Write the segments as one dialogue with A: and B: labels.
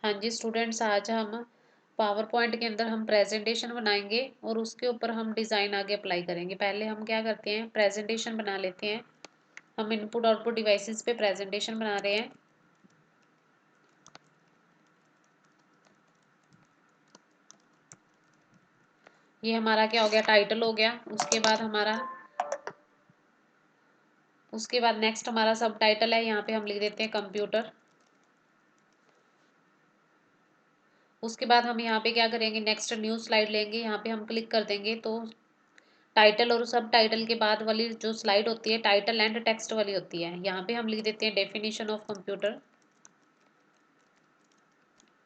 A: हाँ जी स्टूडेंट्स, आज हम पावर पॉइंट के अंदर हम प्रेजेंटेशन बनाएंगे और उसके ऊपर हम डिज़ाइन आगे अप्लाई करेंगे। पहले हम क्या करते हैं, प्रेजेंटेशन बना लेते हैं। हम इनपुट आउटपुट डिवाइसेस पे प्रेजेंटेशन बना रहे हैं। ये हमारा क्या हो गया, टाइटल हो गया। उसके बाद नेक्स्ट हमारा सब टाइटल है, यहाँ पे हम लिख देते हैं कंप्यूटर। उसके बाद हम यहाँ पे क्या करेंगे, नेक्स्ट न्यू स्लाइड लेंगे, यहाँ पे हम क्लिक कर देंगे तो टाइटल और सब टाइटल के बाद वाली जो स्लाइड होती है टाइटल एंड टेक्स्ट वाली होती है। यहाँ पे हम लिख देते हैं definition of computer,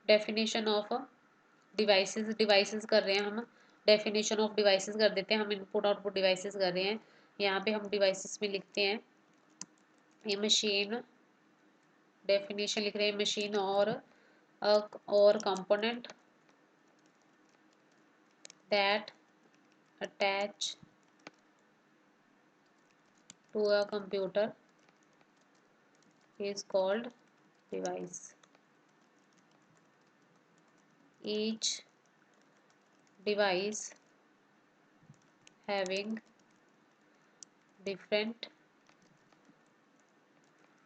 A: definition of devices. Devices कर रहे हैं हम, डेफिनेशन ऑफ डिवाइसेस कर देते हैं। हम इनपुट आउटपुट डिवाइसेस कर रहे हैं। यहाँ पे हम डिवाइसेस में लिखते हैं ये मशीन, डेफिनेशन लिख रहे हैं मशीन और component that attach to a computer is called device. Each device having different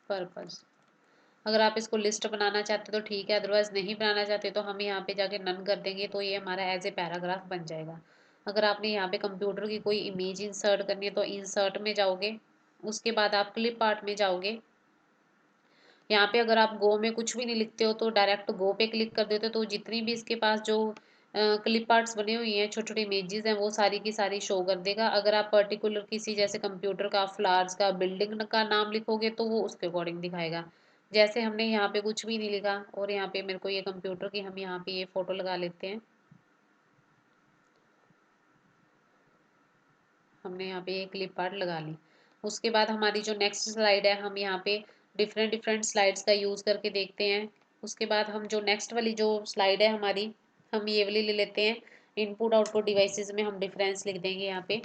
A: purpose. अगर आप इसको लिस्ट बनाना चाहते तो ठीक है, अदरवाइज नहीं बनाना चाहते तो हम यहाँ पे जाके नन कर देंगे तो ये हमारा एज ए पैराग्राफ बन जाएगा। अगर आपने यहाँ पे कंप्यूटर की कोई इमेज इंसर्ट करनी है तो इंसर्ट में जाओगे, उसके बाद आप क्लिप आर्ट में जाओगे। यहाँ पे अगर आप गो में कुछ भी नहीं लिखते हो तो डायरेक्ट गो पे क्लिक कर देते हो तो जितनी भी इसके पास जो क्लिप आर्ट्स बने हुई हैं, छोटी छोटी इमेजेस हैं, वो सारी की सारी शो कर देगा। अगर आप पर्टिकुलर किसी जैसे कंप्यूटर का, फ्लावर्स का, बिल्डिंग का नाम लिखोगे तो वो उसके अकॉर्डिंग दिखाएगा। जैसे हमने यहाँ पे कुछ भी नहीं लिखा और यहाँ पे मेरे को ये कंप्यूटर की, हम यहाँ पे ये फोटो लगा लेते हैं। हमने यहाँ पे एक क्लिप आर्ट लगा ली। उसके बाद हमारी जो नेक्स्ट स्लाइड है, हम यहाँ पे डिफरेंट डिफरेंट स्लाइड्स का यूज़ करके देखते हैं। उसके बाद हम जो नेक्स्ट वाली जो स्लाइड है हमारी, हम ये वाली ले लेते हैं। इनपुट आउटपुट डिवाइसेस में हम डिफरेंस लिख देंगे यहाँ पे,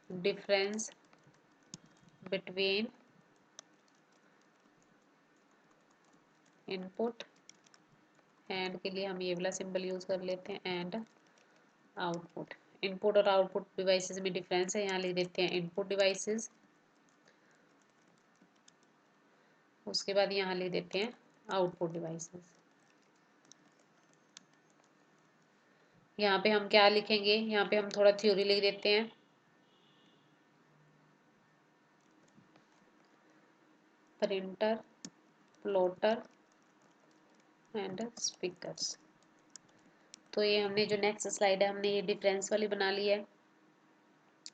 A: डिफरेंस बिटवीन इनपुट, एंड के लिए हम ये वाला सिंबल यूज़ कर लेते हैं, एंड आउटपुट। इनपुट और आउटपुट डिवाइसेस में डिफरेंस है, यहाँ लिख देते हैं इनपुट डिवाइसेस। उसके बाद यहाँ लिख देते हैं आउटपुट डिवाइसेस। यहाँ पे हम क्या लिखेंगे, यहाँ पे हम थोड़ा थ्योरी लिख देते हैं। Printer, plotter and speakers. तो ये हमने जो नेक्स्ट स्लाइड है, हमने ये डिफरेंस वाली बना ली है।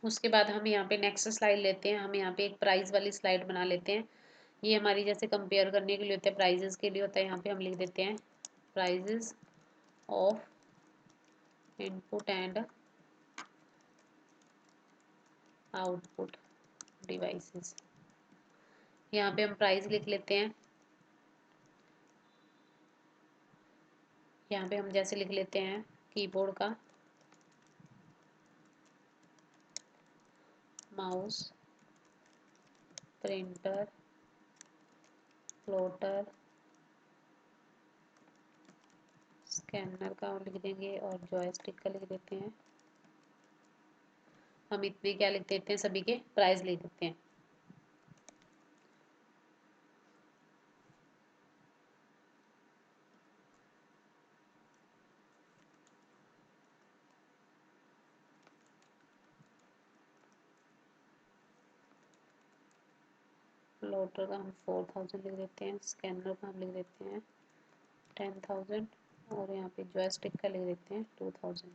A: उसके बाद हम यहाँ पे नेक्स्ट स्लाइड लेते हैं। हम यहाँ पे एक प्राइस वाली स्लाइड बना लेते हैं। ये हमारी जैसे कंपेयर करने के लिए होता है, प्राइजेस के लिए होता है। यहाँ पे हम लिख देते हैं prices of input and output devices. यहाँ पे हम प्राइस लिख लेते हैं। यहाँ पे हम जैसे लिख लेते हैं कीबोर्ड का, माउस, प्रिंटर, प्लॉटर, स्कैनर का लिख देंगे और जॉयस्टिक का लिख देते हैं। हम इतने क्या लिख देते हैं, सभी के प्राइस लिख देते हैं। प्लॉटर का हम 4000 लिख देते हैं, स्कैनर का हम लिख देते हैं 10,000 और यहाँ पे जॉयस्टिक का लिख देते हैं 2000।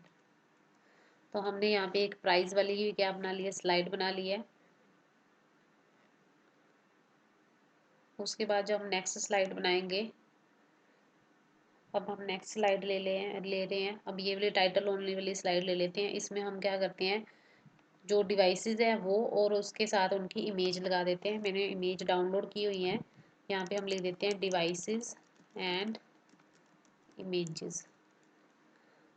A: तो हमने यहाँ पे एक प्राइस वाली ही क्या बना लिया, स्लाइड बना ली है। उसके बाद जो हम नेक्स्ट स्लाइड बनाएंगे, अब हम नेक्स्ट स्लाइड ले रहे हैं। अब ये वाली टाइटल ओनली वाली स्लाइड ले लेते हैं। इसमें हम क्या करते हैं, जो डिवाइसेस है वो और उसके साथ उनकी इमेज लगा देते हैं। मैंने इमेज डाउनलोड की हुई है। यहाँ पे हम लिख देते हैं डिवाइसेस एंड इमेजेस।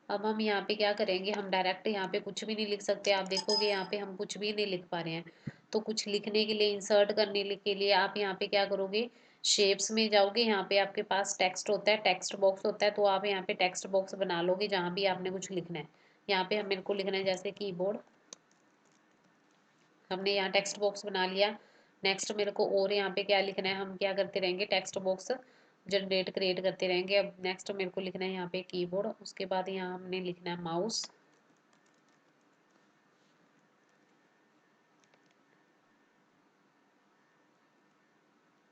A: अब हम यहाँ पे क्या करेंगे, हम डायरेक्ट यहाँ पे कुछ भी नहीं लिख सकते। आप देखोगे यहाँ पे हम कुछ भी नहीं लिख पा रहे हैं। तो कुछ लिखने के लिए, इंसर्ट करने के लिए आप यहाँ पे क्या करोगे, शेप्स में जाओगे, यहाँ पे आपके पास टेक्स्ट होता है, टेक्स्ट बॉक्स होता है, तो आप यहाँ पे टेक्स्ट बॉक्स बना लोगे जहाँ भी आपने कुछ लिखना है। यहाँ पे हम मेरे को लिखना है जैसे कीबोर्ड, हमने यहाँ टेक्स्ट बॉक्स बना लिया। नेक्स्ट मेरे को और यहाँ पे क्या लिखना है, हम क्या करते रहेंगे, टेक्स्ट बॉक्स जनरेट क्रिएट करते रहेंगे। अब नेक्स्ट मेरे को लिखना है यहाँ पे कीबोर्ड, उसके बाद यहाँ हमने लिखना है माउस,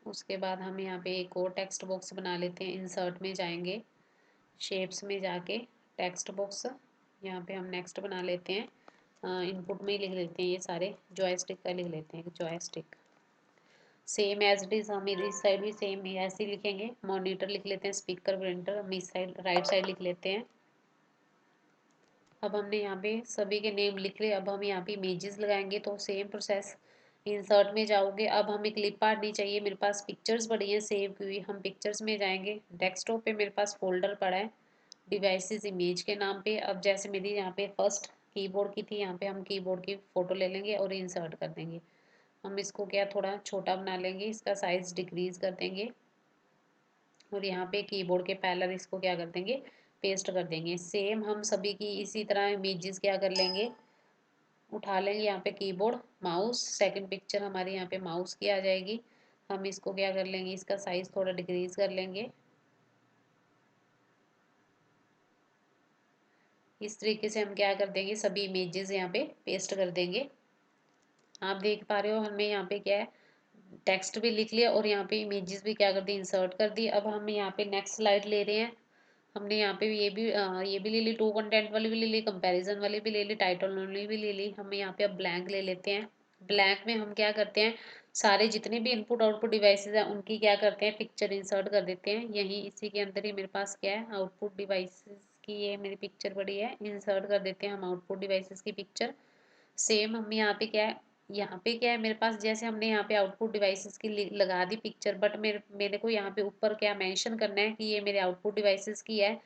A: उसके बाद हम यहाँ पे एक और टेक्स्ट बॉक्स बना लेते हैं। इंसर्ट में जाएंगे, शेप्स में जाके टेक्स्ट बॉक्स, यहाँ पे हम नेक्स्ट बना लेते हैं। इनपुट में ही लिख लेते हैं, ये सारे जॉयस्टिक का लिख लेते हैं, joystick. Same as it is हम इस साइड भी सेम ऐसे ही लिखेंगे। मॉनिटर लिख लेते हैं, स्पीकर, प्रिंटर हम इस साइड राइट साइड लिख लेते हैं। अब हमने यहाँ पे सभी के नेम लिख लिए। अब हम यहाँ पे इमेजेस लगाएंगे, तो सेम प्रोसेस। इंसर्ट में जाओगे, अब हमें क्लिप आर्ट नहीं चाहिए, मेरे पास पिक्चर्स पड़ी हैं सेव की हुई, हम पिक्चर्स में जाएंगे। डेस्कटॉप पे मेरे पास फोल्डर पड़ा है डिवाइसेस इमेज के नाम पे। अब जैसे मेरी यहाँ पे फर्स्ट कीबोर्ड की थी, यहाँ पे हम कीबोर्ड की फ़ोटो ले लेंगे और इंसर्ट कर देंगे। हम इसको क्या थोड़ा छोटा बना लेंगे, इसका साइज़ डिक्रीज़ कर देंगे और यहाँ पे कीबोर्ड के पैरेलल इसको क्या कर देंगे, पेस्ट कर देंगे। सेम हम सभी की इसी तरह इमेजेस क्या कर लेंगे, उठा लेंगे। यहाँ पे कीबोर्ड, माउस, सेकंड पिक्चर हमारी यहाँ पे माउस की आ जाएगी। हम इसको क्या कर लेंगे, इसका साइज़ थोड़ा डिक्रीज़ कर लेंगे। इस तरीके से हम क्या कर देंगे, सभी इमेजेस यहाँ पे पेस्ट कर देंगे। आप देख पा रहे हो हमने यहाँ पे क्या है, टेक्स्ट भी लिख लिया और यहाँ पे इमेजेस भी क्या कर दी, इंसर्ट कर दी। अब हम यहाँ पे नेक्स्ट स्लाइड ले रहे हैं। हमने यहाँ पे ये भी ले ली, टू कंटेंट वाली भी ले ली, कंपैरिजन वाली भी ले ली, टाइटल ओनली भी ले ली। हम यहाँ पे अब ब्लैंक ले लेते हैं। ब्लैंक में हम क्या करते हैं, सारे जितने भी इनपुट आउटपुट डिवाइसेस हैं उनकी क्या करते हैं, पिक्चर इंसर्ट कर देते हैं। यही इसी के अंदर ही मेरे पास क्या है, आउटपुट डिवाइसेस की ये मेरी पिक्चर पड़ी है, इंसर्ट कर देते हैं हम आउटपुट डिवाइसेस की पिक्चर। सेम हम यहाँ पे क्या है, यहाँ पे क्या है मेरे पास, जैसे हमने यहाँ पे आउटपुट डिवाइसेस की लगा दी पिक्चर, बट मेरे को यहाँ पे ऊपर क्या मेंशन करना है कि ये मेरे आउटपुट डिवाइसेस की है।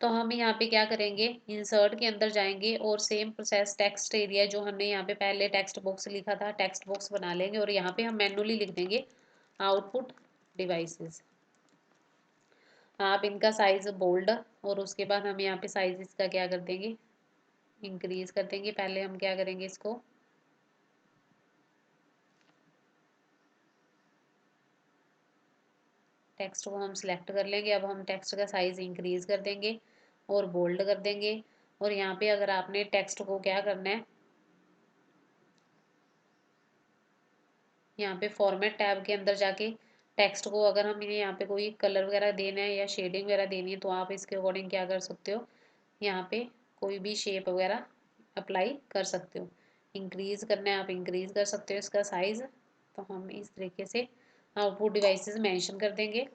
A: तो हम यहाँ पे क्या करेंगे, इंसर्ट के अंदर जाएंगे और सेम प्रोसेस, टेक्स्ट एरिया जो हमने यहाँ पे पहले टेक्स्ट बॉक्स लिखा था, टेक्स्ट बॉक्स बना लेंगे और यहाँ पे हम मैनुअली लिख देंगे आउटपुट डिवाइसेस। आप इनका साइज बोल्ड, और उसके बाद हम यहाँ पे साइज इसका क्या कर देंगे, इंक्रीज कर देंगे। पहले हम क्या करेंगे, इसको टेक्स्ट को हम सिलेक्ट कर लेंगे। अब हम टेक्स्ट का साइज इंक्रीज कर देंगे और बोल्ड कर देंगे। और यहाँ पे अगर आपने टेक्स्ट को क्या करना है, यहाँ पे फॉर्मेट टैब के अंदर जाके टेक्स्ट को अगर हम इन्हें यहाँ पे कोई कलर वगैरह देना है या शेडिंग वगैरह देनी है, तो आप इसके अकॉर्डिंग क्या कर सकते हो, यहाँ पे कोई भी शेप वगैरह अप्लाई कर सकते हो। इंक्रीज करना है, आप इंक्रीज कर सकते हो इसका साइज। तो हम इस तरीके से आउटपुट डिवाइसेस मेंशन कर देंगे।